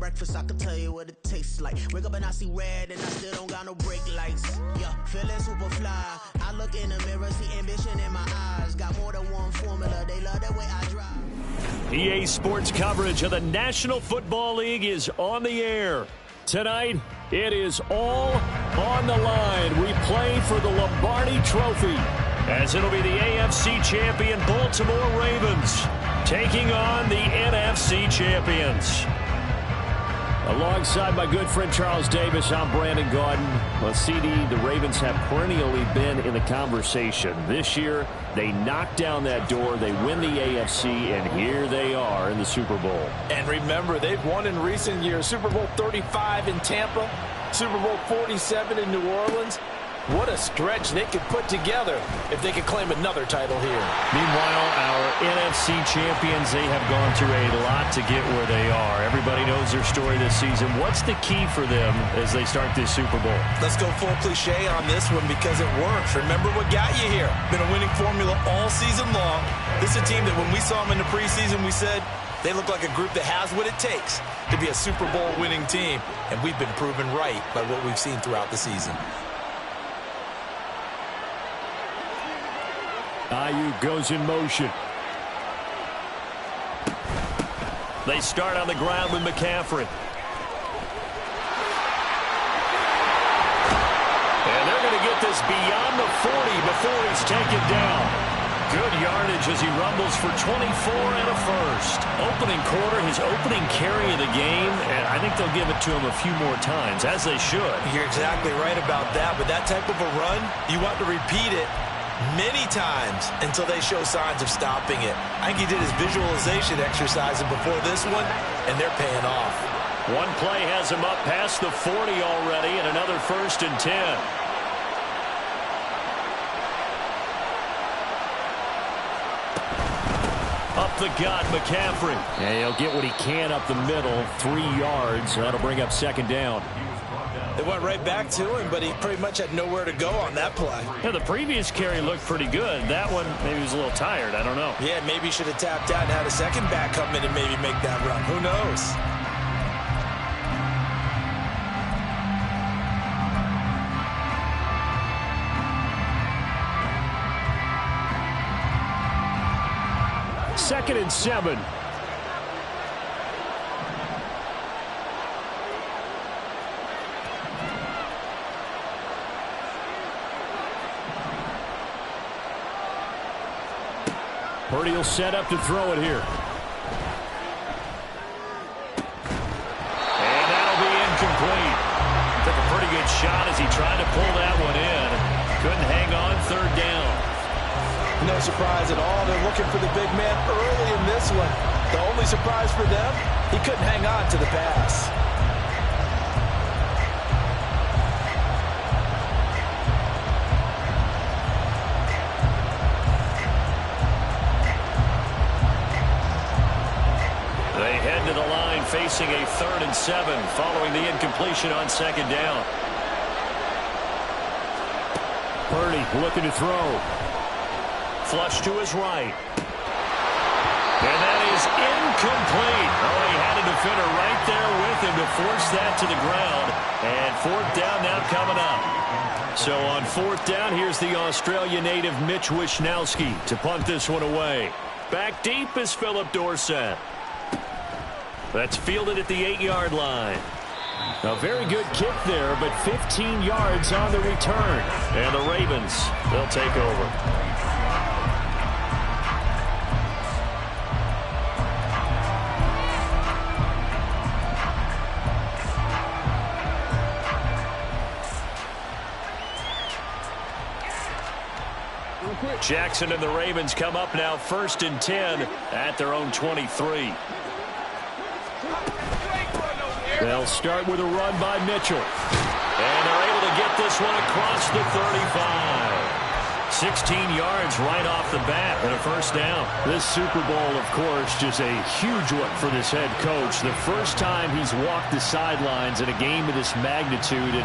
breakfast, I can tell you what it tastes like. Wake up and I see red and I still don't got no brake lights. Yeah, feeling super fly. I look in the mirror, see ambition in my eyes. Got more than one formula, they love the way I drive. EA Sports coverage of the National Football League is on the air. Tonight, it is all on the line. We play for the Lombardi Trophy, as it'll be the AFC champion Baltimore Ravens taking on the NFC champions. Alongside my good friend Charles Davis, I'm Brandon Gaudin. On CD, the Ravens have perennially been in the conversation. This year, they knock down that door, they win the AFC, and here they are in the Super Bowl. And remember, they've won in recent years. Super Bowl 35 in Tampa, Super Bowl 47 in New Orleans. What a stretch they could put together if they could claim another title here. Meanwhile, our NFC champions, they have gone through a lot to get where they are. Everybody knows their story this season. What's the key for them as they start this Super Bowl? Let's go full cliche on this one because it works. Remember what got you here. Been a winning formula all season long. This is a team that when we saw them in the preseason, we said they look like a group that has what it takes to be a Super Bowl winning team. And we've been proven right by what we've seen throughout the season. Ayuk goes in motion. They start on the ground with McCaffrey. And they're going to get this beyond the 40 before he's taken down. Good yardage as he rumbles for 24 and a first. Opening quarter, his opening carry of the game, and I think they'll give it to him a few more times, as they should. You're exactly right about that, but that type of a run, you want to repeat it many times until they show signs of stopping it. I think he did his visualization exercise before this one, and they're paying off. One play has him up past the 40 already, and another 1st and 10. Up the gut, McCaffrey. And he'll get what he can up the middle, 3 yards. That'll bring up 2nd down. They went right back to him, but he pretty much had nowhere to go on that play. Yeah, the previous carry looked pretty good. That one, maybe he was a little tired. I don't know. Yeah, maybe he should have tapped out and had a second back come in and maybe make that run. Who knows? Second and 7. Purdy will set up to throw it here. And that'll be incomplete. Took a pretty good shot as he tried to pull that one in. Couldn't hang on, 3rd down. No surprise at all. They're looking for the big man early in this one. The only surprise for them, he couldn't hang on to the pass. They head to the line facing a 3rd and 7 following the incompletion on 2nd down. Purdy looking to throw. Flush to his right. And that is incomplete. Oh, he had a defender right there with him to force that to the ground. And 4th down now coming up. So on 4th down, here's the Australia native Mitch Wishnowsky to punt this one away. Back deep is Philip Dorsett. That's fielded at the 8-yard line. A very good kick there, but 15 yards on the return. And the Ravens, they'll take over. Jackson and the Ravens come up now 1st and 10 at their own 23. They'll start with a run by Mitchell. And they're able to get this one across the 35. 16 yards right off the bat and a first down. This Super Bowl, of course, just a huge one for this head coach. The first time he's walked the sidelines in a game of this magnitude. And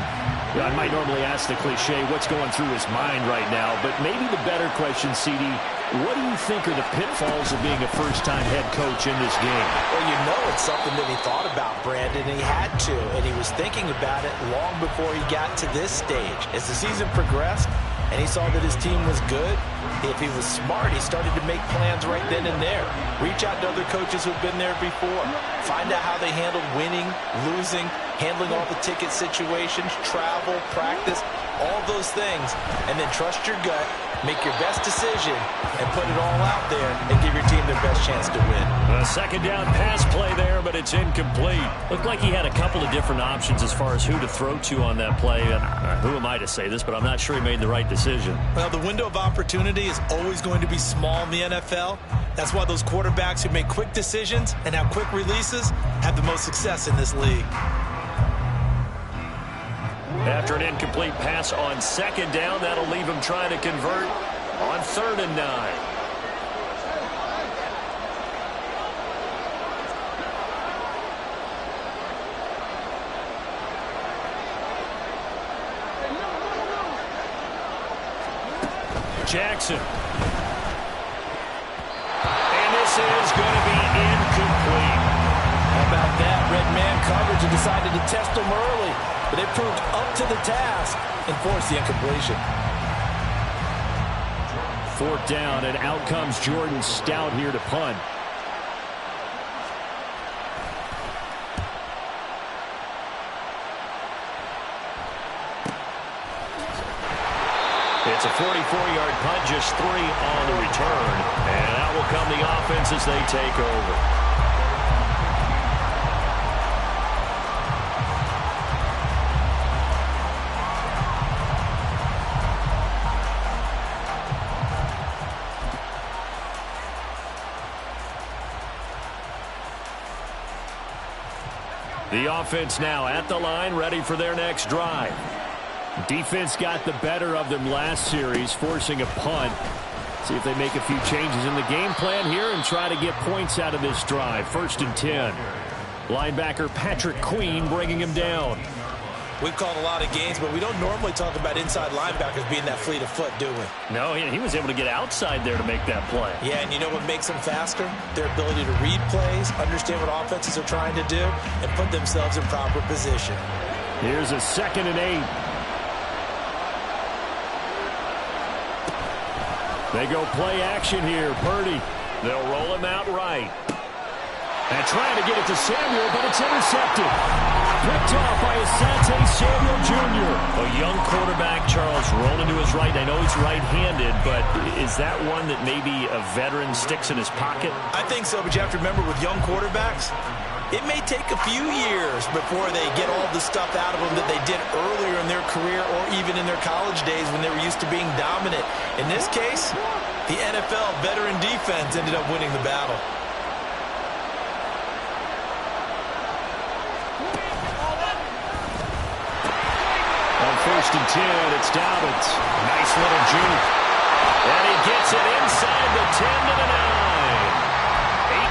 I might normally ask the cliche, what's going through his mind right now? But maybe the better question, CD, what do you think are the pitfalls of being a first-time head coach in this game? Well, you know it's something that he thought about, Brandon, and he had to. And he was thinking about it long before he got to this stage. As the season progressed, and he saw that his team was good, if he was smart, he started to make plans right then and there. Reach out to other coaches who've been there before. Find out how they handled winning, losing, handling all the ticket situations, travel, practice, all those things. And then trust your gut, make your best decision, and put it all out there and give your team their best chance to win. A second down pass play there, but it's incomplete. Looked like he had a couple of different options as far as who to throw to on that play. Who am I to say this, but I'm not sure he made the right decision. Well, the window of opportunity is always going to be small in the NFL. That's why those quarterbacks who make quick decisions and have quick releases have the most success in this league. After an incomplete pass on second down, that'll leave him trying to convert on 3rd and 9. Jackson. And this is going to be incomplete. How about that? Red man coverage and decided to test him early. But they proved up to the task and forced the incompletion. 4th down, and out comes Jordan Stout here to punt. It's a 44-yard punt, just 3 on the return. And out will come the offense as they take over. The offense now at the line, ready for their next drive. Defense got the better of them last series, forcing a punt. See if they make a few changes in the game plan here and try to get points out of this drive. 1st and 10. Linebacker Patrick Queen bringing him down. We've called a lot of games, but we don't normally talk about inside linebackers being that fleet of foot, do we? No, he was able to get outside there to make that play. Yeah, and you know what makes them faster? Their ability to read plays, understand what offenses are trying to do, and put themselves in proper position. Here's a 2nd and 8. They go play action here. Purdy. They'll roll him out right. And trying to get it to Samuel, but it's intercepted. Picked off by Asante Samuel Jr. A young quarterback, Charles, rolling to his right. I know he's right-handed, but is that one that maybe a veteran sticks in his pocket? I think so, but you have to remember with young quarterbacks, it may take a few years before they get all the stuff out of them that they did earlier in their career or even in their college days when they were used to being dominant. In this case, the NFL veteran defense ended up winning the battle. On 1st and 10, it's Dobbins. Nice little juke. And he gets it inside the 10 to the 9.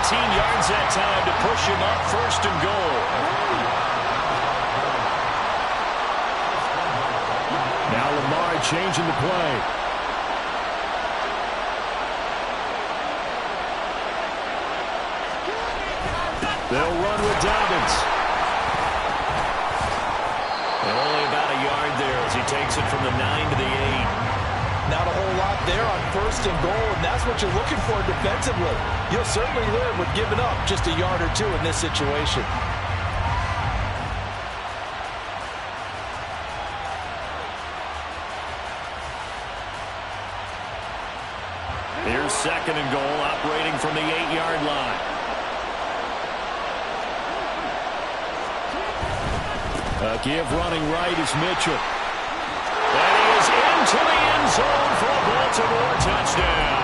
18 yards that time to push him up 1st and goal. Now Lamar changing the play. They'll run with Dobbins. And only about a yard there as he takes it from the 9 to the 8. Not a whole lot there on 1st and goal, and that's what you're looking for defensively. You'll certainly live with giving up just a yard or two in this situation. Here's 2nd and goal, operating from the 8-yard line. A give running right is Mitchell. And he is into the end zone for a Baltimore touchdown.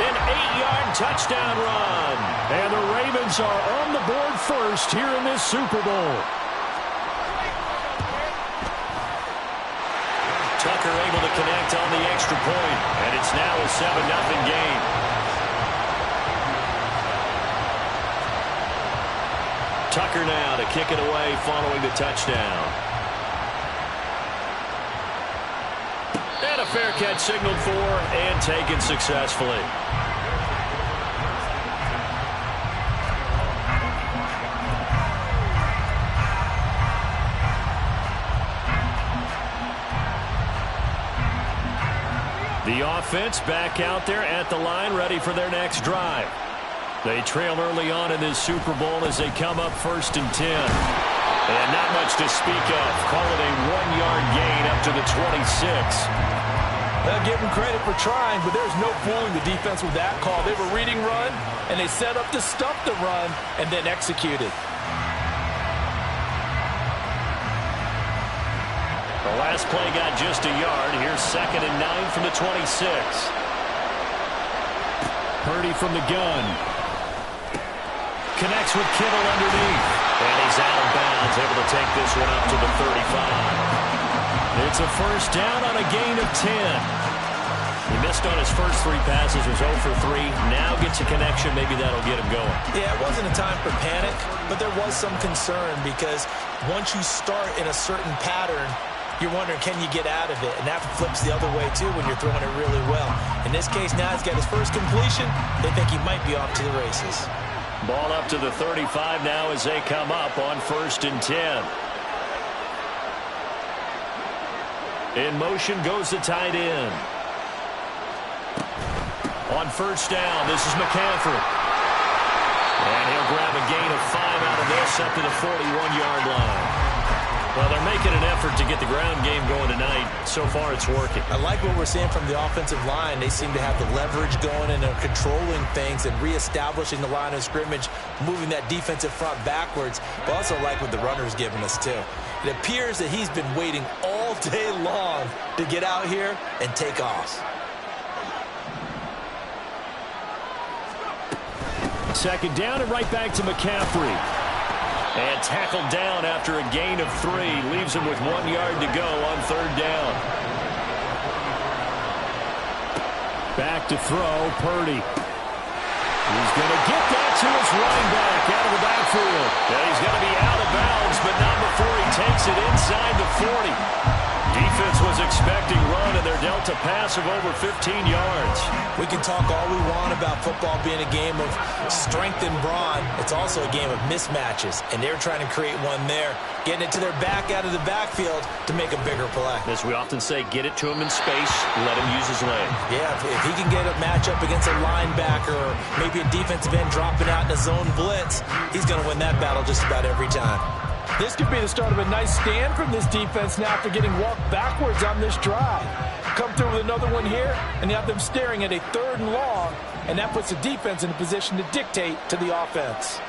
An 8-yard touchdown run. And the Ravens are on the board first here in this Super Bowl. Tuck Tucker able to connect on the extra point, and it's now a 7-0 game. Tucker now to kick it away following the touchdown. And a fair catch signaled for and taken successfully. The offense back out there at the line, ready for their next drive. They trail early on in this Super Bowl as they come up 1st and 10. And not much to speak of. Call it a 1-yard gain up to the 26. They'll give them credit for trying, but there's no fooling the defense with that call. They were reading run, and they set up to stuff the run and then executed. The last play got just a yard. Here's 2nd and 9 from the 26. Purdy from the gun. Connects with Kittle underneath. And he's out of bounds, able to take this one up to the 35. It's a 1st down on a gain of 10. He missed on his first 3 passes, was 0 for 3. Now gets a connection. Maybe that'll get him going. Yeah, it wasn't a time for panic, but there was some concern because once you start in a certain pattern, you're wondering, can you get out of it? And that flips the other way, too, when you're throwing it really well. In this case, now he's got his first completion. They think he might be off to the races. Ball up to the 35 now as they come up on 1st and 10. In motion goes the tight end. On 1st down, this is McCaffrey. And he'll grab a gain of 5 out of this up to the 41-yard line. Well, they're making an effort to get the ground game going tonight. So far, it's working. I like what we're seeing from the offensive line. They seem to have the leverage going and they're controlling things and reestablishing the line of scrimmage, moving that defensive front backwards. But also like what the runner's giving us, too. It appears that he's been waiting all day long to get out here and take off. 2nd down and right back to McCaffrey. And tackled down after a gain of 3. Leaves him with 1 yard to go on 3rd down. Back to throw, Purdy. He's going to get that to his running back out of the backfield. And he's going to be out of bounds, but not before he takes it inside the 40. Defense was expecting run, and they're dealt a pass of over 15 yards. We can talk all we want about football being a game of strength and brawn. It's also a game of mismatches, and they're trying to create one there, getting it to their back out of the backfield to make a bigger play. As we often say, get it to him in space, let him use his leg. Yeah, if he can get a matchup against a linebacker or maybe a defensive end dropping out in a zone blitz, he's going to win that battle just about every time. This could be the start of a nice stand from this defense now after getting walked backwards on this drive. Come through with another one here, and you have them staring at a 3rd and long, and that puts the defense in a position to dictate to the offense.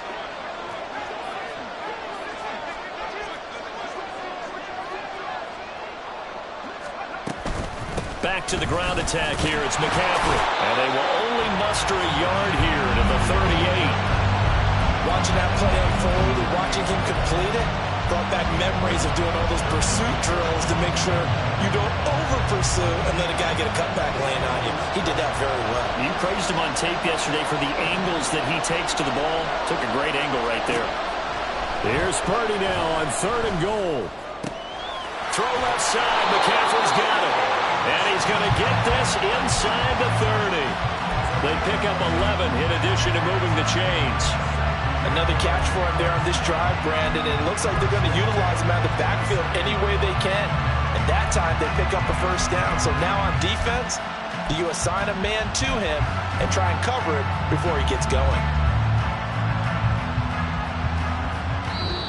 Back to the ground attack here. It's McCaffrey. And they will only muster a yard here to the 38. Watching that play unfold and watching him complete it brought back memories of doing all those pursuit drills to make sure you don't over-pursue and let a guy get a cutback laying on you. He did that very well. You praised him on tape yesterday for the angles that he takes to the ball. Took a great angle right there. Here's Purdy now on 3rd and goal. Throw left side. McCaffrey's got it. And he's going to get this inside the 30. They pick up 11 in addition to moving the chains. Another catch for him there on this drive, Brandon. And it looks like they're going to utilize him out of the backfield any way they can. And that time they pick up a 1st down. So now on defense, do you assign a man to him and try and cover it before he gets going?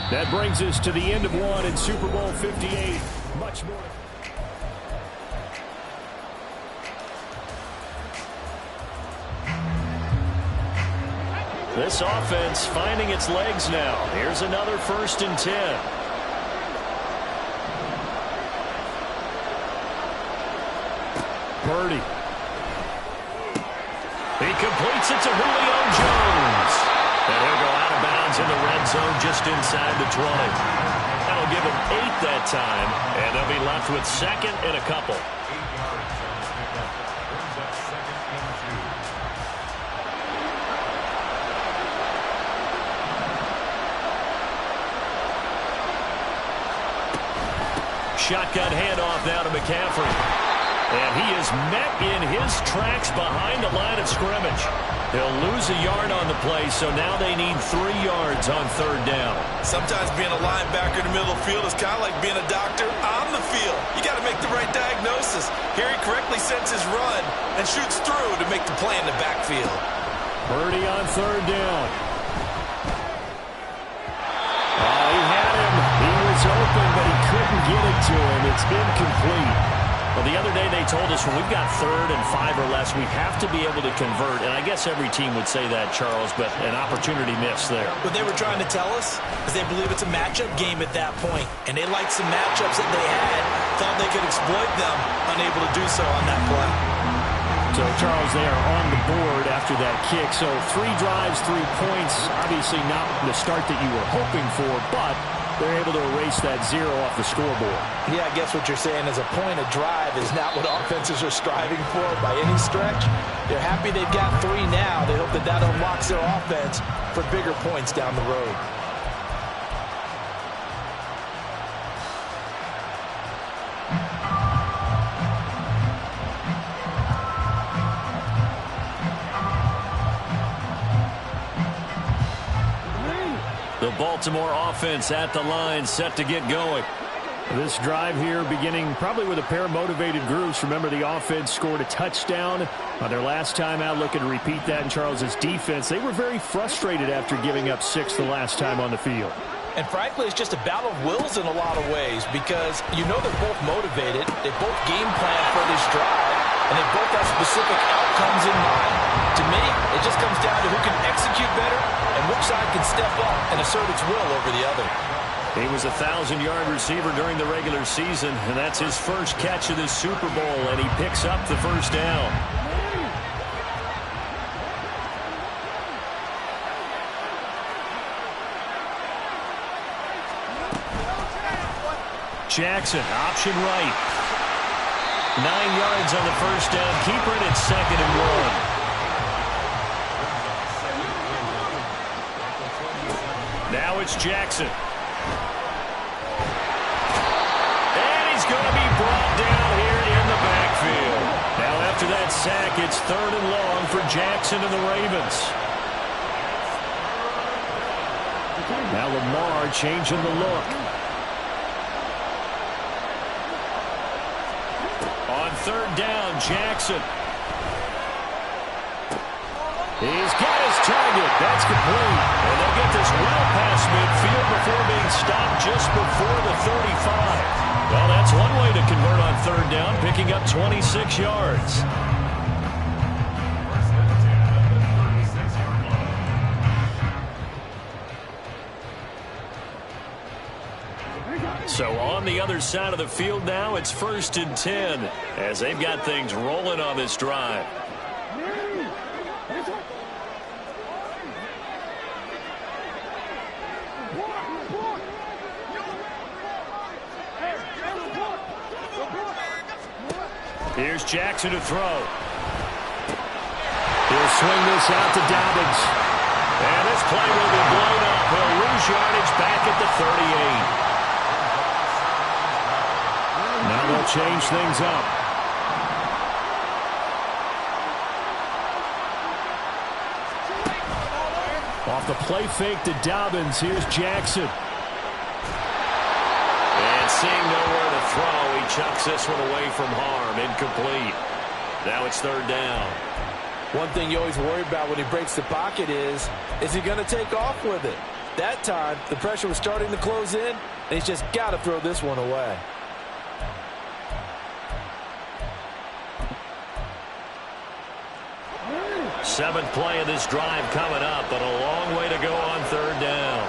That brings us to the end of one in Super Bowl 58. Much more. This offense finding its legs now. Here's another 1st and 10. Purdy. He completes it to Julio Jones. And he'll go out of bounds in the red zone just inside the 20. That'll they'll give him 8 that time, and they'll be left with second and a couple. Shotgun handoff now to McCaffrey. And he is met in his tracks behind the line of scrimmage. He'll lose a yard on the play, so now they need 3 yards on third down. Sometimes being a linebacker in the middle of the field is kind of like being a doctor on the field. You got to make the right diagnosis. Here he correctly sets his run and shoots through to make the play in the backfield. Purdy on third down. Oh, he had him. He was open, but he couldn't get it to him. It's incomplete. Well, the other day they told us when we've got 3rd and 5 or less, we have to be able to convert. And I guess every team would say that, Charles, but an opportunity missed there. What they were trying to tell us is they believe it's a matchup game at that point. And they liked some matchups that they had, thought they could exploit them, unable to do so on that play. So, Charles, they are on the board after that kick. So 3 drives, 3 points. Obviously not the start that you were hoping for, but they're able to erase that 0 off the scoreboard. Yeah, I guess what you're saying is a point of drive is not what offenses are striving for by any stretch. They're happy they've got 3 now. They hope that that unlocks their offense for bigger points down the road. The Baltimore offense at the line, set to get going. This drive here beginning probably with a pair of motivated groups. Remember, the offense scored a touchdown on their last time out, looking to repeat that in Charles's defense. They were very frustrated after giving up 6 the last time on the field. And frankly, it's just a battle of wills in a lot of ways because you know they're both motivated. They both game plan for this drive, and they both have specific outcomes in mind. To me, it just comes down to who can execute better and which side can step up and assert its will over the other. He was a 1,000-yard receiver during the regular season, and that's his first catch of this Super Bowl, and he picks up the first down. Jackson, option right. 9 yards on the first down. Keeper it at 2nd and 1. Now it's Jackson. And he's going to be brought down here in the backfield. Now after that sack, it's 3rd and long for Jackson and the Ravens. Now Lamar changing the look. On 3rd down, Jackson. He's got his target. That's complete. And they'll get this well past midfield before being stopped just before the 35. Well, that's one way to convert on 3rd down, picking up 26 yards. So on the other side of the field now, it's 1st and 10 as they've got things rolling on this drive. Here's Jackson to throw. He'll swing this out to Dobbins. And this play will be blown up. He'll lose yardage back at the 38. Now they'll change things up. Off the play fake to Dobbins. Here's Jackson. And seeing nowhere to throw, he chucks this one away from harm. Incomplete. Now it's 3rd down. One thing you always worry about when he breaks the pocket is he going to take off with it? That time, the pressure was starting to close in, and he's just got to throw this one away. Seventh play of this drive coming up, but a long way to go on 3rd down.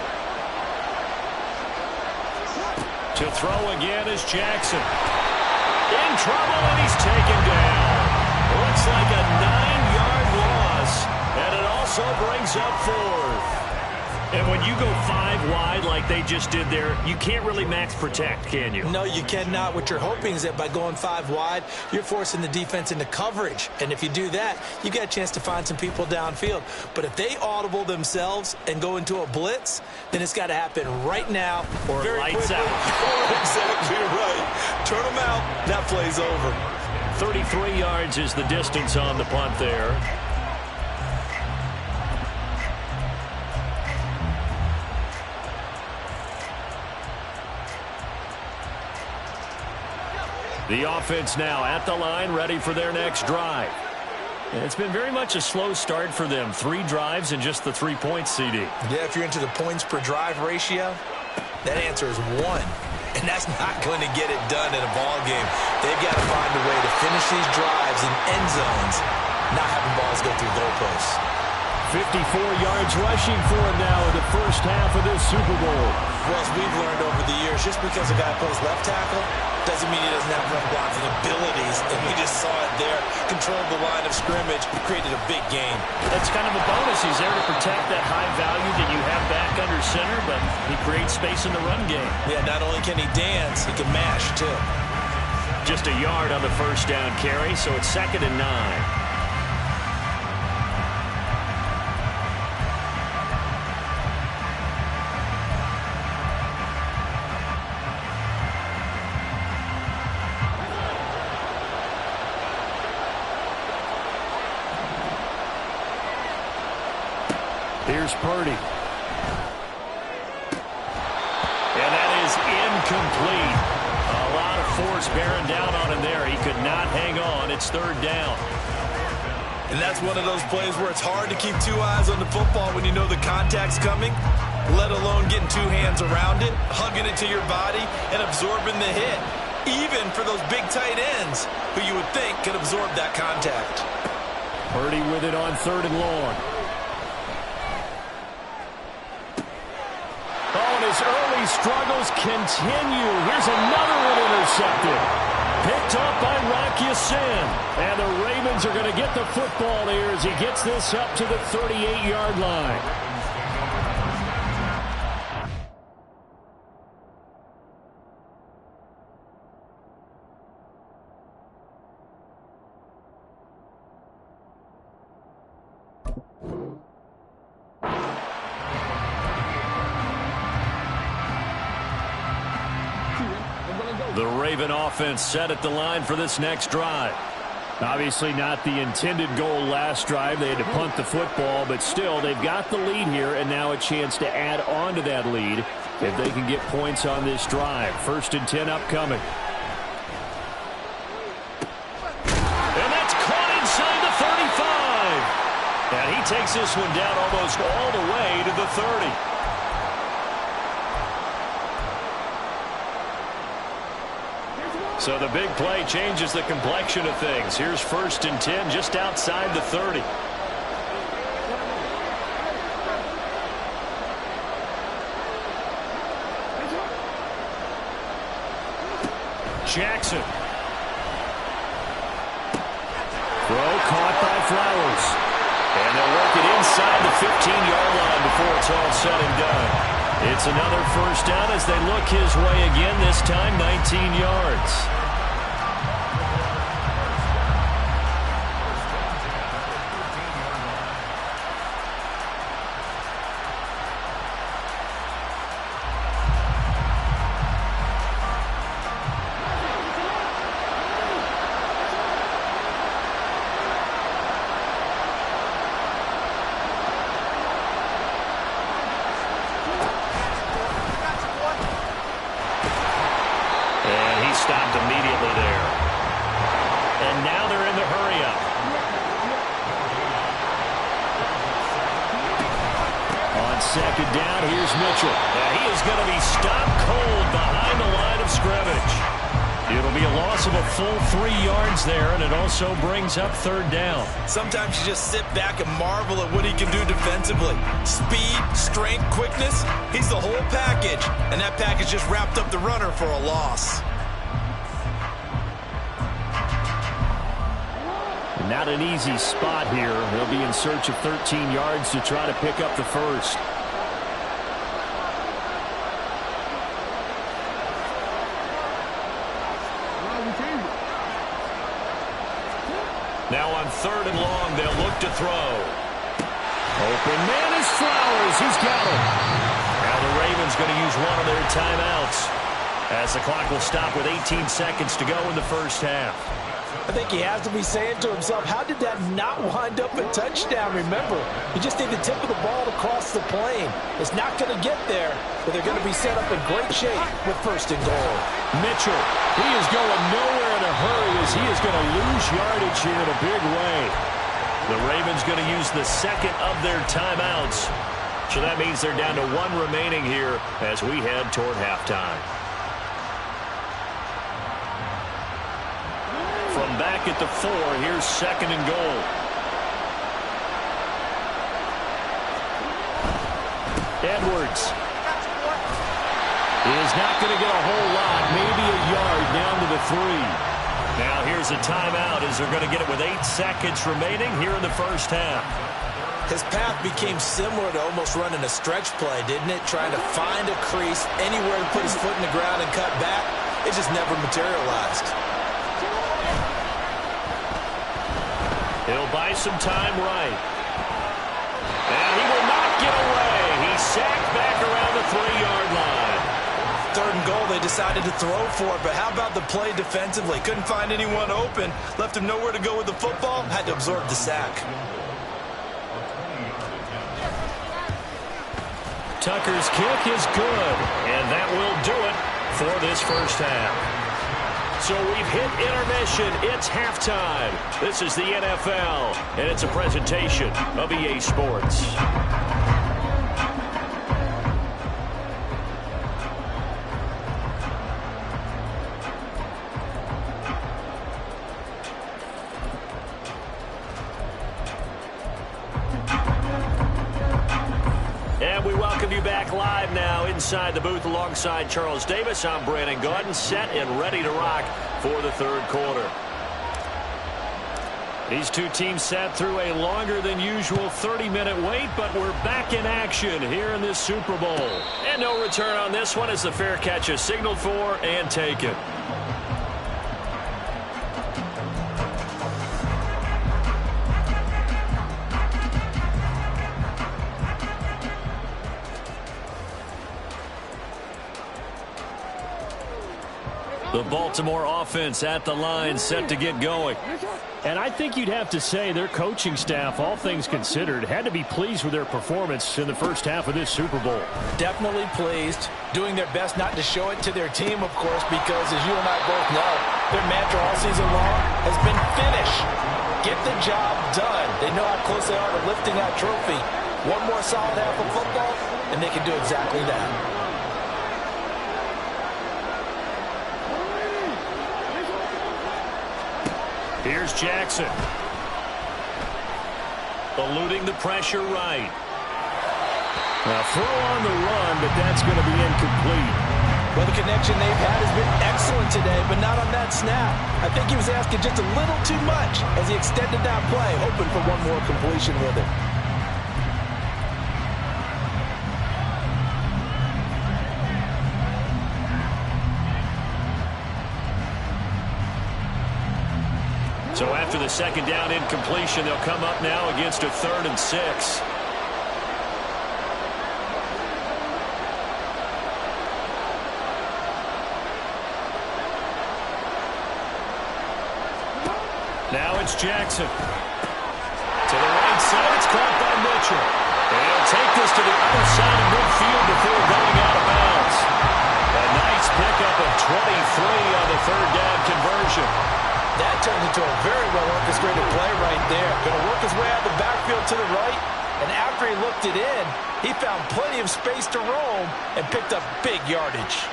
To throw again is Jackson. In trouble, and he's taken down. Looks like a 9-yard loss, and it also brings up 4th. And when you go 5 wide like they just did there, you can't really max protect, can you? No, you cannot. What you're hoping is that by going 5 wide, you're forcing the defense into coverage. And if you do that, you got a chance to find some people downfield. But if they audible themselves and go into a blitz, then it's got to happen right now. Or very lights quickly. out. Exactly right. Turn them out. That play's over. 33 yards is the distance on the punt there. The offense now at the line, ready for their next drive. And it's been very much a slow start for them. 3 drives and just the 3 points, CD. Yeah, if you're into the points per drive ratio, that answer is 1. And that's not going to get it done in a ball game. They've got to find a way to finish these drives in end zones, not having balls go through goalposts. 54 yards rushing for him now in the first half of this Super Bowl. Well, as we've learned over the years, just because a guy plays left tackle doesn't mean he doesn't have run blocking abilities. And we just saw it there. Controlled the line of scrimmage, created a big game. That's kind of a bonus. He's there to protect that high value that you have back under center, but he creates space in the run game. Yeah, not only can he dance, he can mash, too. Just a yard on the first down carry, so it's 2nd and 9. Here's Purdy. And that is incomplete. A lot of force bearing down on him there. He could not hang on. It's 3rd down. And that's one of those plays where it's hard to keep 2 eyes on the football when you know the contact's coming, let alone getting 2 hands around it, hugging it to your body, and absorbing the hit. Even for those big tight ends who you would think could absorb that contact. Purdy with it on 3rd and long. His early struggles continue. Here's another one intercepted. Picked up by Rock Ya-Sin. And the Ravens are going to get the football here as he gets this up to the 38-yard line. The Raven offense set at the line for this next drive. Obviously not the intended goal last drive. They had to punt the football, but still they've got the lead here and now a chance to add on to that lead if they can get points on this drive. 1st and 10 upcoming. And that's caught inside the 35. And he takes this one down almost all the way to the 30. So the big play changes the complexion of things. Here's 1st and 10 just outside the 30. Jackson. Throw caught by Flowers. And they'll work it inside the 15-yard line before it's all said and done. It's another 1st down as they look his way again, this time 19 yards. Stopped immediately there. And now they're in the hurry-up. On 2nd down, here's Mitchell. And he is going to be stopped cold behind the line of scrimmage. It'll be a loss of a full 3 yards there, and it also brings up 3rd down. Sometimes you just sit back and marvel at what he can do defensively. Speed, strength, quickness, he's the whole package. And that package just wrapped up the runner for a loss. Not an easy spot here. They'll be in search of 13 yards to try to pick up the 1st. Now on 3rd and long, they'll look to throw. Open man is Flowers. He's got him. Now the Ravens going to use one of their timeouts, as the clock will stop with 18 seconds to go in the first half. I think he has to be saying to himself, how did that not wind up a touchdown? Remember, you just need the tip of the ball to cross the plane. It's not going to get there, but they're going to be set up in great shape with 1st and goal. Mitchell, he is going nowhere in a hurry as he is going to lose yardage here in a big way. The Ravens going to use the 2nd of their timeouts. So that means they're down to 1 remaining here as we head toward halftime. From back at the 4, here's 2nd and goal. Edwards is not going to get a whole lot, maybe a yard down to the 3. Now here's a timeout as they're going to get it with 8 seconds remaining here in the first half. His path became similar to almost running a stretch play, didn't it? Trying to find a crease, anywhere to put his foot in the ground and cut back. It just never materialized. He'll buy some time right. And he will not get away. He's sacked back around the 3-yard line. 3rd and goal, they decided to throw for it, but how about the play defensively? Couldn't find anyone open, left him nowhere to go with the football, had to absorb the sack. Tucker's kick is good, and that will do it for this first half. So we've hit intermission. It's halftime. This is the NFL, and it's a presentation of EA Sports. And we welcome you back live now inside the booth alongside Charles Davis. I'm Brandon Gaudin, set and ready to rock for the 3rd quarter. These two teams sat through a longer than usual 30-minute wait, but we're back in action here in this Super Bowl. And no return on this one as the fair catch is signaled for and taken. The Baltimore offense at the line, set to get going. And I think you'd have to say their coaching staff, all things considered, had to be pleased with their performance in the first half of this Super Bowl. Definitely pleased, doing their best not to show it to their team, of course, because as you and I both know, their mantra all season long has been finish. Get the job done. They know how close they are to lifting that trophy. One more solid half of football, and they can do exactly that. Here's Jackson. Eluding the pressure right. Now throw on the run, but that's going to be incomplete. Well, the connection they've had has been excellent today, but not on that snap. I think he was asking just a little too much as he extended that play, hoping for one more completion with it. So after the 2nd down incompletion, they'll come up now against a 3rd and 6. Now it's Jackson. To the right side, it's caught by Mitchell. And he'll take this to the other side of midfield before going out of bounds. A nice pickup of 23 on the 3rd down conversion. That turned into a very well-orchestrated play right there. Going to work his way out of the backfield to the right, and after he looked it in, he found plenty of space to roam and picked up big yardage.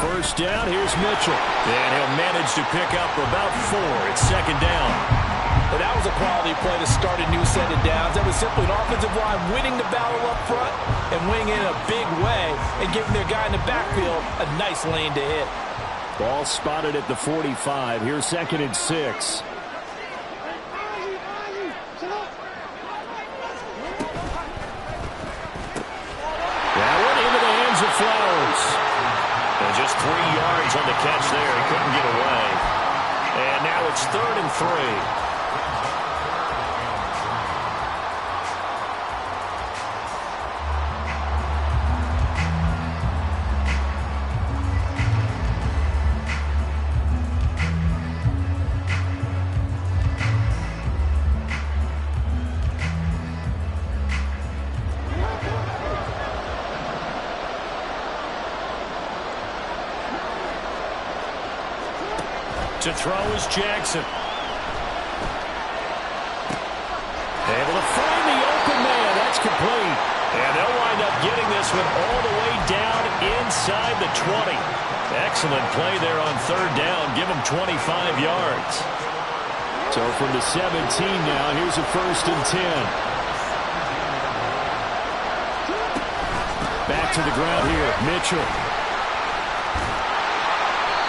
First down, here's Mitchell. And he'll manage to pick up about 4. It's 2nd down. And that was a quality play to start a new set of downs. That was simply an offensive line winning the battle up front and winning in a big way and giving their guy in the backfield a nice lane to hit. Ball spotted at the 45. Here's 2nd and 6. That went into the hands of Flowers. And just 3 yards on the catch there. He couldn't get away. And now it's 3rd and 3. To throw is Jackson. Able to find the open man. That's complete. And they'll wind up getting this one all the way down inside the 20. Excellent play there on 3rd down. Give them 25 yards. So from the 17 now, here's a 1st and 10. Back to the ground here, Mitchell.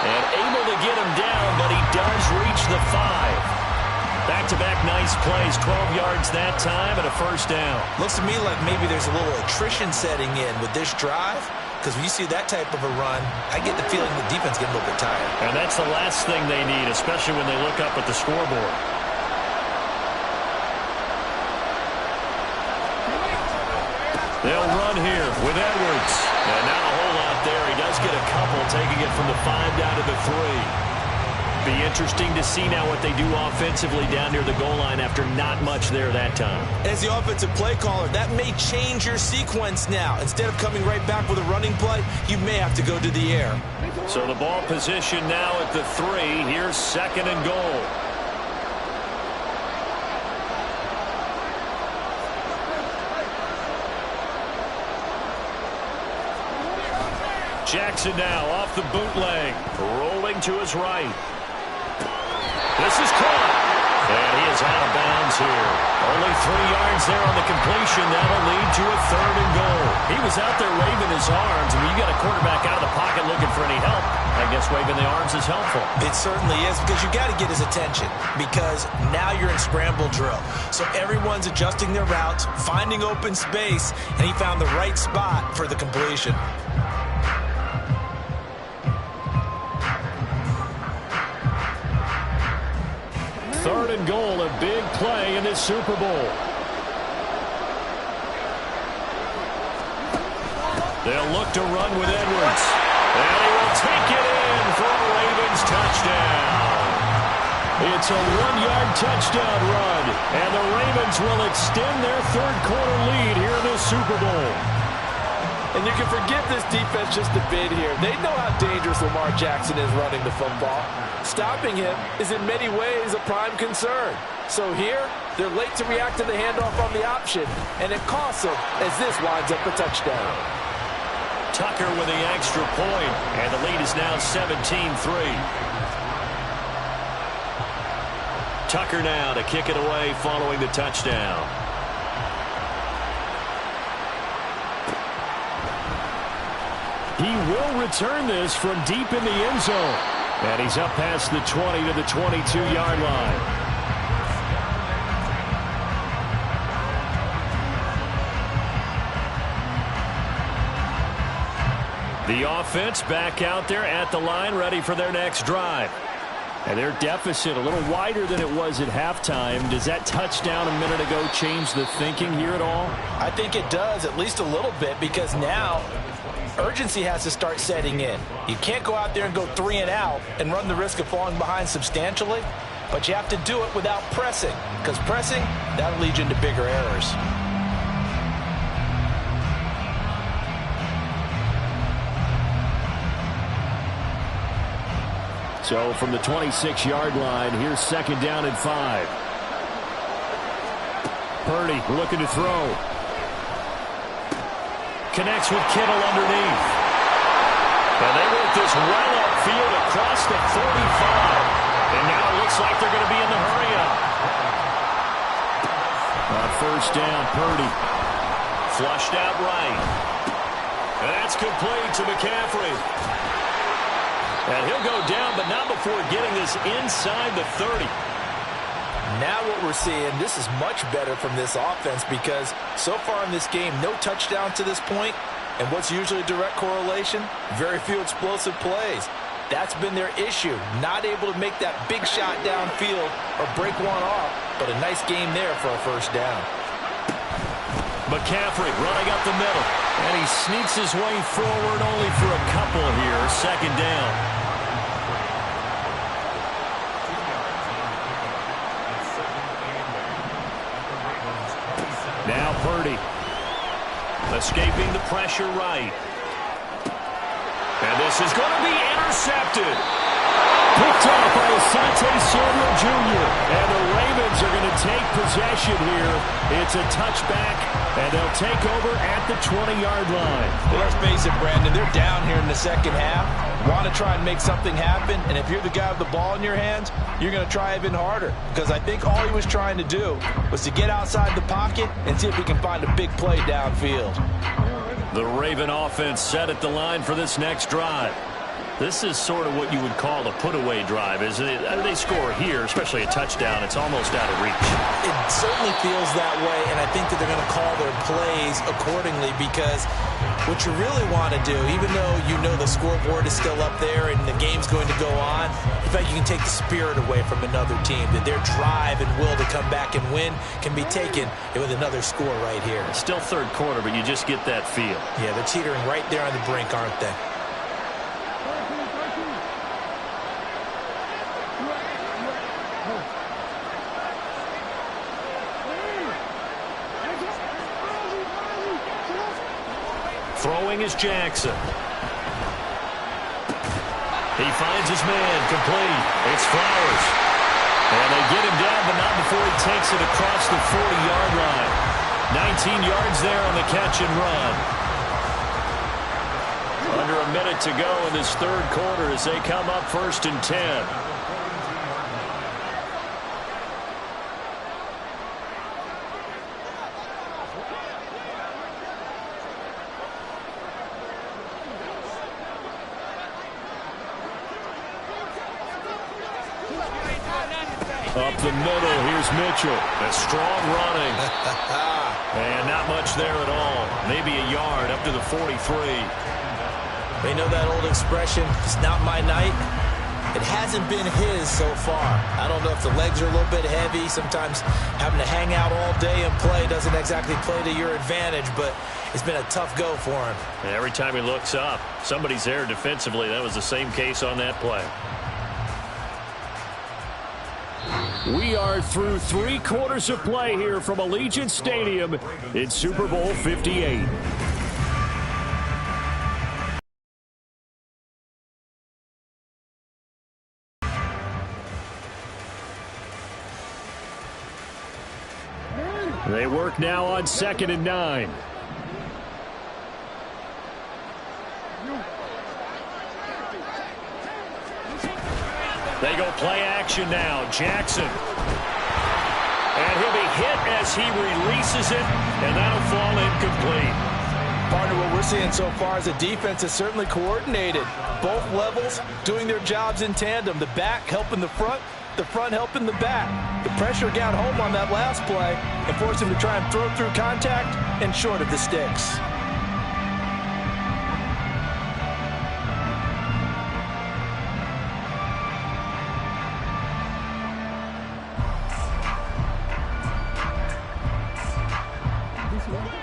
And able to get him down, but he does reach the 5. Back-to-back nice plays, 12 yards that time, and a 1st down. Looks to me like maybe there's a little attrition setting in with this drive, because when you see that type of a run, I get the feeling the defense getting a little bit tired. And that's the last thing they need, especially when they look up at the scoreboard. They'll run here with Edwards. And not a whole lot there. He does get a couple, taking it from the 5 down to the 3. Be interesting to see now what they do offensively down near the goal line after not much there that time. As the offensive play caller, that may change your sequence now. Instead of coming right back with a running play, you may have to go to the air. So the ball position now at the 3. Here's 2nd and goal. Jackson now off the bootleg, rolling to his right. This is caught, and he is out of bounds here. Only 3 yards there on the completion. That'll lead to a 3rd and goal. He was out there waving his arms. I mean, you got a quarterback out of the pocket looking for any help. I guess waving the arms is helpful. It certainly is, because you got to get his attention, because now you're in scramble drill. So everyone's adjusting their routes, finding open space, and he found the right spot for the completion. 3rd and goal, a big play in this Super Bowl. They'll look to run with Edwards. And he will take it in for a Ravens touchdown. It's a 1-yard touchdown run. And the Ravens will extend their 3rd quarter lead here in this Super Bowl. And you can forgive this defense just a bit here. They know how dangerous Lamar Jackson is running the football. Stopping him is in many ways a prime concern. So here, they're late to react to the handoff on the option, and it costs them as this winds up a touchdown. Tucker with the extra point, and the lead is now 17-3. Tucker now to kick it away following the touchdown. He will return this from deep in the end zone. And he's up past the 20 to the 22-yard line. The offense back out there at the line, ready for their next drive. And their deficit a little wider than it was at halftime. Does that touchdown a minute ago change the thinking here at all? I think it does, at least a little bit, because now urgency has to start setting in. You can't go out there and go 3 and out and run the risk of falling behind substantially, but you have to do it without pressing, because pressing, that'll lead you into bigger errors. So from the 26-yard line, here's 2nd down and 5. Purdy looking to throw. Connects with Kittle underneath. And they work this well upfield across the 45. And now it looks like they're going to be in the hurry-up. On 1st down, Purdy. Flushed out right. And that's complete to McCaffrey. And he'll go down, but not before getting this inside the 30. Now what we're seeing, this is much better from this offense, because so far in this game, no touchdown to this point, And what's usually a direct correlation? Very few explosive plays. That's been their issue. Not able to make that big shot downfield or break one off, but a nice game there for a first down. McCaffrey running up the middle, and he sneaks his way forward only for a couple here. Second down. Now Purdy. Escaping the pressure right. And this is going to be intercepted. Picked off by Asante Samuel Jr. And the Ravens are going to take possession here. It's a touchback, and they'll take over at the 20-yard line. Well, let's face it, Brandon, they're down here in the second half. Want to try and make something happen, and if you're the guy with the ball in your hands, you're going to try even harder. Because I think all he was trying to do was to get outside the pocket and see if he can find a big play downfield. The Raven offense set at the line for this next drive. This is sort of what you would call a put-away drive, isn't it? They score here, especially a touchdown. It's almost out of reach. It certainly feels that way, and I think that they're going to call their plays accordingly because what you really want to do, even though you know the scoreboard is still up there and the game's going to go on, in fact, you can take the spirit away from another team, that their drive and will to come back and win can be taken with another score right here. Still third quarter, but you just get that feel. Yeah, they're teetering right there on the brink, aren't they? Throwing is Jackson. He finds his man, complete. It's Flowers. And they get him down, but not before he takes it across the 40-yard line. 19 yards there on the catch and run. Under a minute to go in this third quarter as they come up 1st and 10. Up the middle, here's Mitchell. A strong running. And not much there at all. Maybe a yard up to the 43. They know that old expression, it's not my night. It hasn't been his so far. I don't know if the legs are a little bit heavy. Sometimes having to hang out all day and play doesn't exactly play to your advantage, but it's been a tough go for him. And every time he looks up, somebody's there defensively. That was the same case on that play. We are through 3 quarters of play here from Allegiant Stadium in Super Bowl 58. They work now on 2nd and 9. They go play action now. Jackson. And he'll be hit as he releases it, and that'll fall incomplete. Partner, what we're seeing so far is the defense is certainly coordinated. Both levels doing their jobs in tandem. The back helping the front helping the back. The pressure got home on that last play and forced him to try and throw through contact and short of the sticks.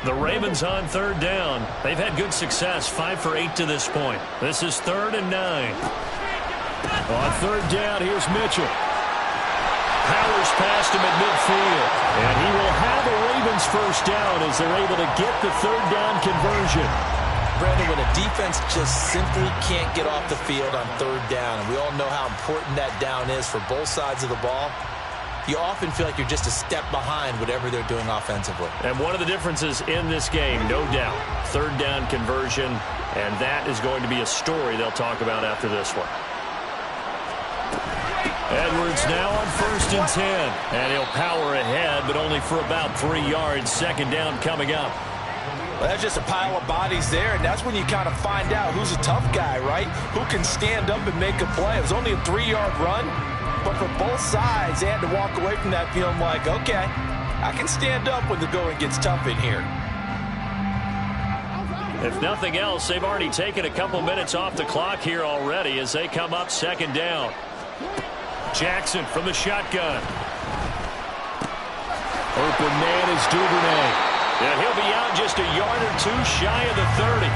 The Ravens on 3rd down. They've had good success, 5 for 8 to this point. This is 3rd and 9. On 3rd down, here's Mitchell. Powers past him at midfield. And he will have a Ravens first down as they're able to get the 3rd down conversion. Brandon, when a defense just simply can't get off the field on 3rd down, and we all know how important that down is for both sides of the ball, you often feel like you're just a step behind whatever they're doing offensively. And one of the differences in this game, no doubt, 3rd down conversion, and that is going to be a story they'll talk about after this one. Edwards now on 1st and 10, and he'll power ahead, but only for about 3 yards. 2nd down coming up. Well, that's just a pile of bodies there, and that's when you kind of find out who's a tough guy, right? Who can stand up and make a play. It was only a 3-yard run. But for both sides, they had to walk away from that feeling like, okay, I can stand up when the going gets tough in here. If nothing else, they've already taken a couple minutes off the clock here already as they come up second down. Jackson from the shotgun. Open man is Duvernay. And he'll be out just a yard or two shy of the 30.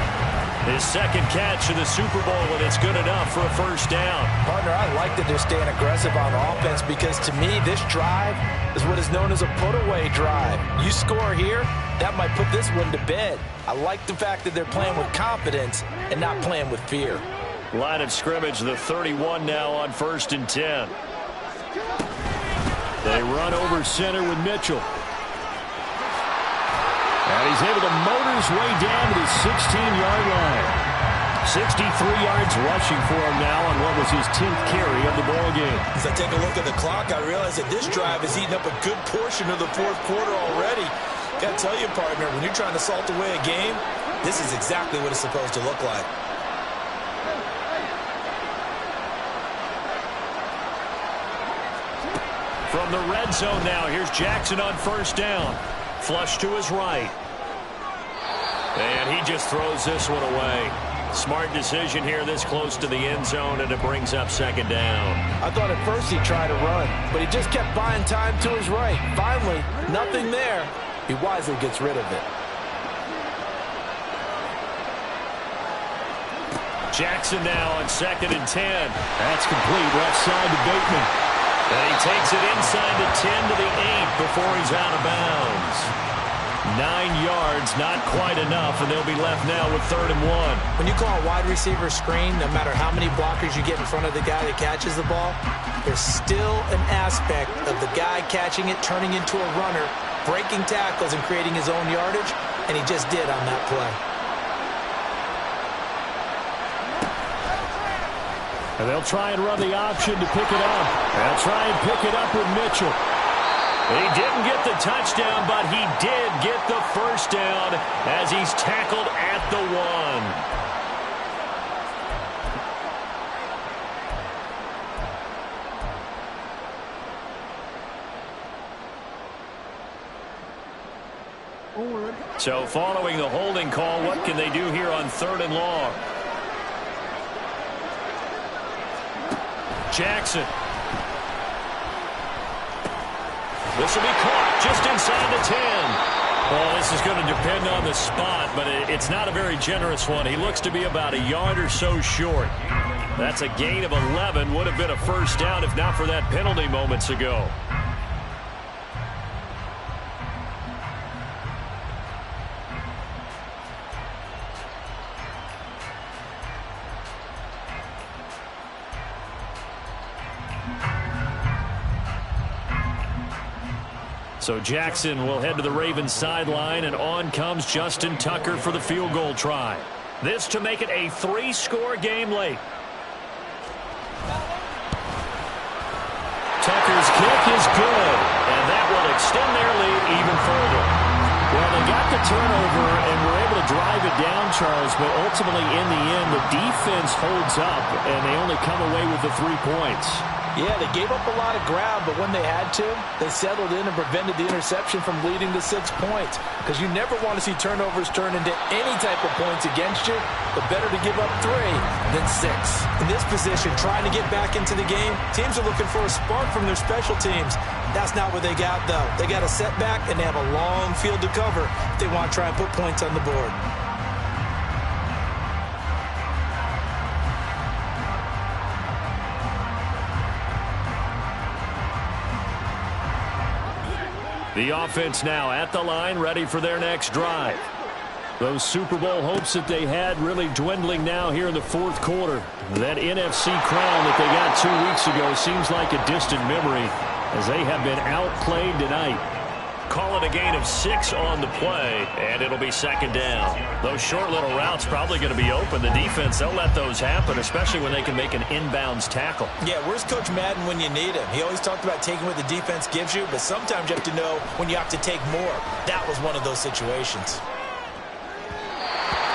His second catch of the Super Bowl, and it's good enough for a first down. Partner, I like that they're staying aggressive on offense because, to me, this drive is what is known as a put-away drive. You score here, that might put this one to bed. I like the fact that they're playing with confidence and not playing with fear. Line of scrimmage, the 31 now on 1st and 10. They run over center with Mitchell. And he's able to motor his way down to the 16-yard line. 63 yards rushing for him now on what was his 10th carry of the ball game. As I take a look at the clock, I realize that this drive has eaten up a good portion of the fourth quarter already. Got to tell you, partner, when you're trying to salt away a game, this is exactly what it's supposed to look like. From the red zone now, here's Jackson on 1st down. Flush to his right. And he just throws this one away. Smart decision here this close to the end zone, and it brings up 2nd down. I thought at first he'd try to run, but he just kept buying time to his right. Finally, nothing there. He wisely gets rid of it. Jackson now on 2nd and 10. That's complete left side to Bateman. And he takes it inside the 10 to the 8 before he's out of bounds. 9 yards, not quite enough, and they'll be left now with 3rd and 1. When you call a wide receiver screen, no matter how many blockers you get in front of the guy that catches the ball, there's still an aspect of the guy catching it, turning into a runner, breaking tackles and creating his own yardage, and he just did on that play. And they'll try and run the option to pick it up. They'll try and pick it up with Mitchell. He didn't get the touchdown, but he did get the first down as he's tackled at the 1. So following the holding call, what can they do here on 3rd and long? Jackson. This will be caught just inside the 10. Well, this is going to depend on the spot, but it's not a very generous one. He looks to be about a yard or so short. That's a gain of 11. Would have been a first down if not for that penalty moments ago. So Jackson will head to the Ravens sideline, and on comes Justin Tucker for the field goal try. This to make it a 3-score game late. Tucker's kick is good, and that will extend their lead even further. Well, they got the turnover and were able to drive it down, Charles, but ultimately in the end, the defense holds up, and they only come away with the 3 points. Yeah, they gave up a lot of ground, but when they had to, they settled in and prevented the interception from leading to 6 points. Because you never want to see turnovers turn into any type of points against you, but better to give up 3 than 6. In this position, trying to get back into the game, teams are looking for a spark from their special teams. That's not what they got, though. They got a setback, and they have a long field to cover if they want to try and put points on the board. The offense now at the line, ready for their next drive. Those Super Bowl hopes that they had really dwindling now here in the 4th quarter. That NFC crown that they got 2 weeks ago seems like a distant memory as they have been outplayed tonight. Call it a gain of 6 on the play, and it'll be 2nd down. Those short little routes probably going to be open. The defense, they'll let those happen, especially when they can make an inbounds tackle. Yeah, where's Coach Madden when you need him? He always talked about taking what the defense gives you, but sometimes you have to know when you have to take more. That was one of those situations.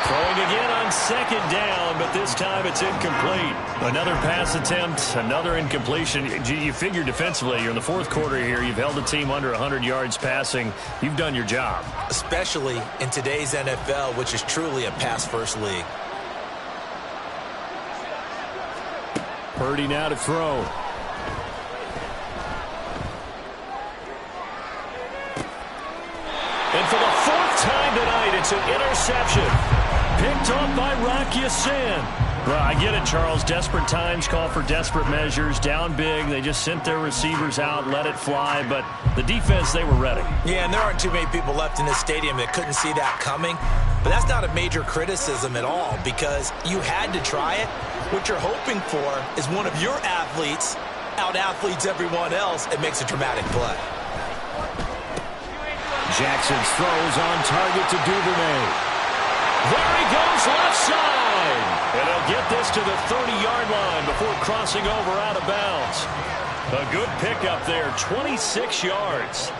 Throwing again on second down, but this time it's incomplete. Another pass attempt, another incompletion. You figure defensively, you're in the fourth quarter here. You've held a team under 100 yards passing. You've done your job. Especially in today's NFL, which is truly a pass-first league. Purdy now to throw. And for the fourth time tonight, it's an interception. Picked off by Rocky Sin. Well, I get it, Charles. Desperate times call for desperate measures. Down big. They just sent their receivers out, let it fly. But the defense, they were ready. Yeah, and there aren't too many people left in this stadium that couldn't see that coming. But that's not a major criticism at all because you had to try it. What you're hoping for is one of your athletes out-athletes everyone else and makes a dramatic play. Jackson's throws on target to Duvernay. There he goes left side. And he'll get this to the 30-yard line before crossing over out of bounds. A good pickup there, 26 yards.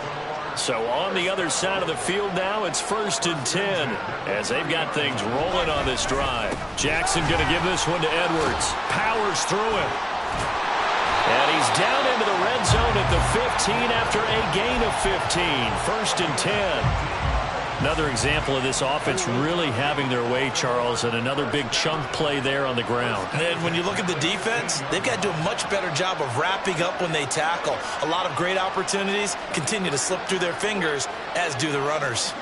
So on the other side of the field now, it's 1st and 10 as they've got things rolling on this drive. Jackson going to give this one to Edwards. Powers through him. And he's down into the red zone at the 15 after a gain of 15. 1st and 10. Another example of this offense really having their way, Charles, and another big chunk play there on the ground. And when you look at the defense, they've got to do a much better job of wrapping up when they tackle. A lot of great opportunities continue to slip through their fingers, as do the runners.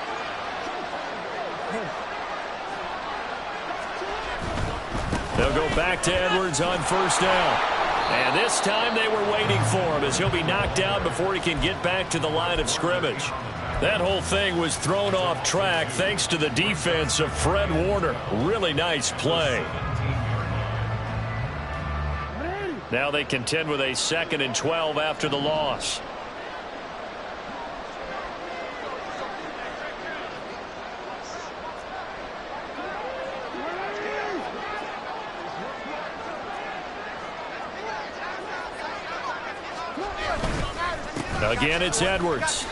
They'll go back to Edwards on 1st down. And this time they were waiting for him as he'll be knocked out before he can get back to the line of scrimmage. That whole thing was thrown off track thanks to the defense of Fred Warner. Really nice play. Now they contend with a 2nd and 12 after the loss. Again, it's Edwards.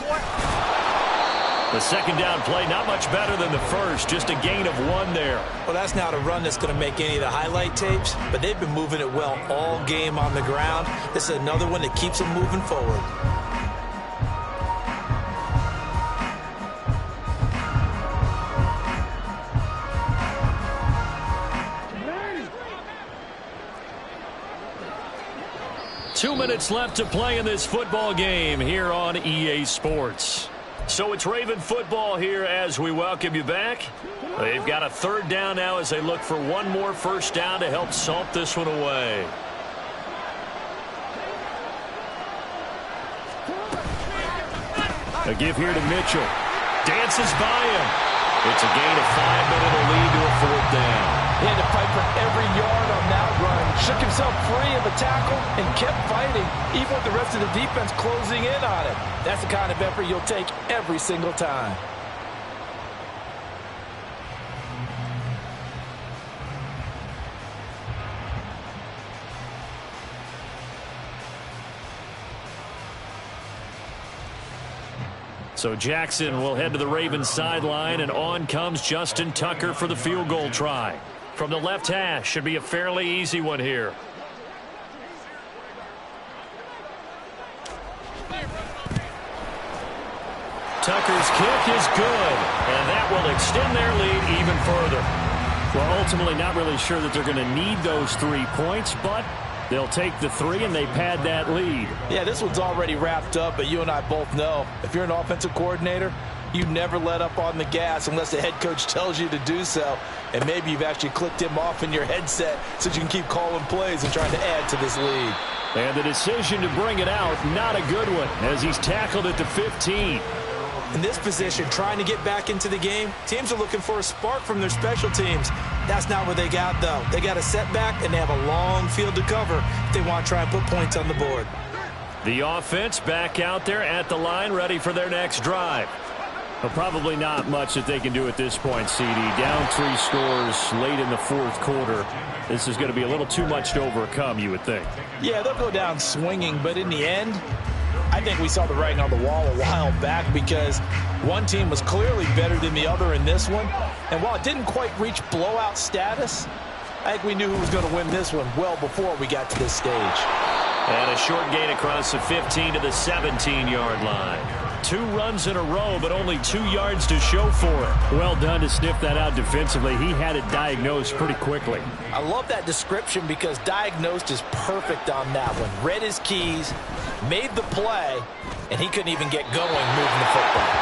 The 2nd down play, not much better than the first, just a gain of 1 there. Well, that's not a run that's going to make any of the highlight tapes, but they've been moving it well all game on the ground. This is another one that keeps them moving forward. Two minutes left to play in this football game here on EA Sports. So it's Raven football here as we welcome you back. They've got a 3rd down now as they look for one more 1st down to help salt this one away. A give here to Mitchell. Dances by him. It's a gain of 5, but it'll lead to a 4th down. He had to fight for every yard on that run. Shook himself free of a tackle and kept fighting, even with the rest of the defense closing in on it. That's the kind of effort you'll take every single time. So Jackson will head to the Ravens sideline, and on comes Justin Tucker for the field goal try. From the left hash, should be a fairly easy one here. Tucker's kick is good, and that will extend their lead even further. Well, ultimately not really sure that they're going to need those 3 points, but they'll take the 3 and they pad that lead. Yeah, this one's already wrapped up, but you and I both know if you're an offensive coordinator, you never let up on the gas unless the head coach tells you to do so. And maybe you've actually clicked him off in your headset so you can keep calling plays and trying to add to this lead. And the decision to bring it out, not a good one, as he's tackled at the 15. In this position, trying to get back into the game, teams are looking for a spark from their special teams. That's not what they got, though. They got a setback, and they have a long field to cover if they want to try and put points on the board. The offense back out there at the line, ready for their next drive. Well, probably not much that they can do at this point, CD. Down 3 scores late in the 4th quarter. This is going to be a little too much to overcome, you would think. Yeah, they'll go down swinging, but in the end, I think we saw the writing on the wall a while back because one team was clearly better than the other in this one. And while it didn't quite reach blowout status, I think we knew who was going to win this one well before we got to this stage. And a short gain across the 15 to the 17-yard line. 2 runs in a row, but only 2 yards to show for it. Well done to sniff that out defensively. He had it diagnosed pretty quickly. I love that description because diagnosed is perfect on that one. Read his keys, made the play, and he couldn't even get going moving the football.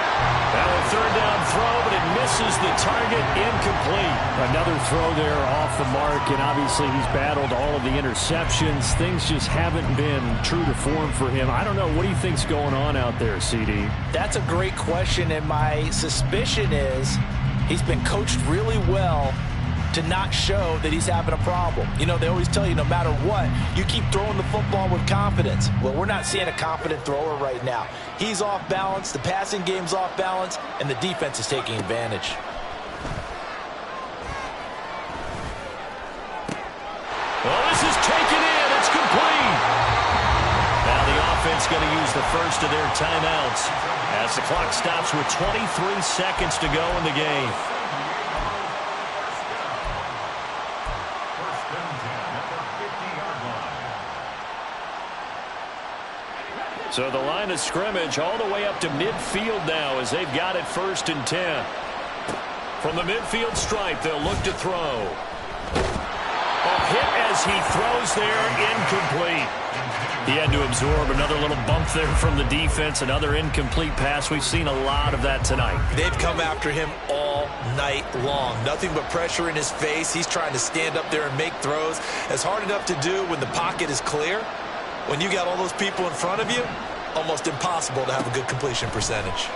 Now a third down throw, but it misses the target, incomplete. Another throw there off the mark, and obviously he's battled all of the interceptions. Things just haven't been true to form for him. I don't know. What do you think's going on out there, CD? That's a great question, and my suspicion is he's been coached really well to not show that he's having a problem. You know, they always tell you no matter what, you keep throwing the football with confidence. Well, we're not seeing a confident thrower right now. He's off balance, the passing game's off balance, and the defense is taking advantage. Well, this is taken in. It's complete. Now the offense going to use the first of their timeouts as the clock stops with 23 seconds to go in the game. So the line of scrimmage all the way up to midfield now as they've got it 1st and 10. From the midfield stripe, they'll look to throw. A hit as he throws there, incomplete. He had to absorb another little bump there from the defense, another incomplete pass. We've seen a lot of that tonight. They've come after him all night long. Nothing but pressure in his face. He's trying to stand up there and make throws. It's hard enough to do when the pocket is clear. When you got all those people in front of you, almost impossible to have a good completion percentage.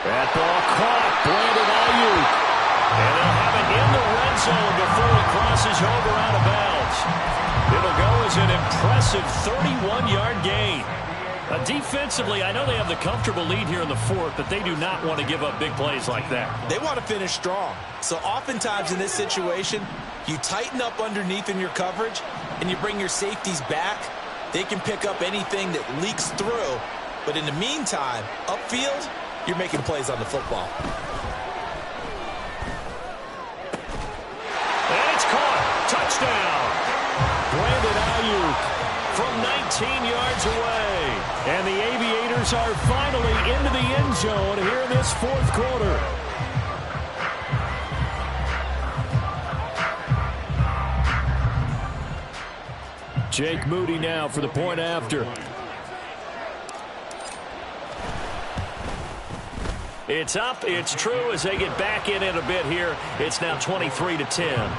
That ball caught. Brandon Ayuk. And they'll have it in the red zone before he crosses over out of bounds. It'll go as an impressive 31-yard gain. Defensively, I know they have the comfortable lead here in the 4th, but they do not want to give up big plays like that. They want to finish strong. So oftentimes in this situation, you tighten up underneath in your coverage, and you bring your safeties back. They can pick up anything that leaks through. But in the meantime, upfield, you're making plays on the football. And it's caught. Touchdown. Brandon Ayuk from 19 yards away. And the Aviators are finally into the end zone here in this 4th quarter. Jake Moody now for the point after. It's up. It's true as they get back in it a bit here. It's now 23-10.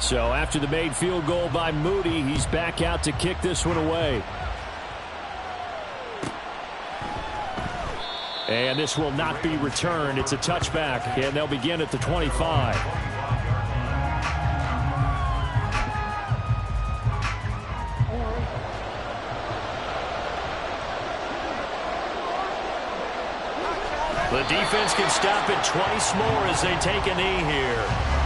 So after the made field goal by Moody, he's back out to kick this one away. And this will not be returned. It's a touchback, and they'll begin at the 25. The defense can stop it twice more as they take a knee here.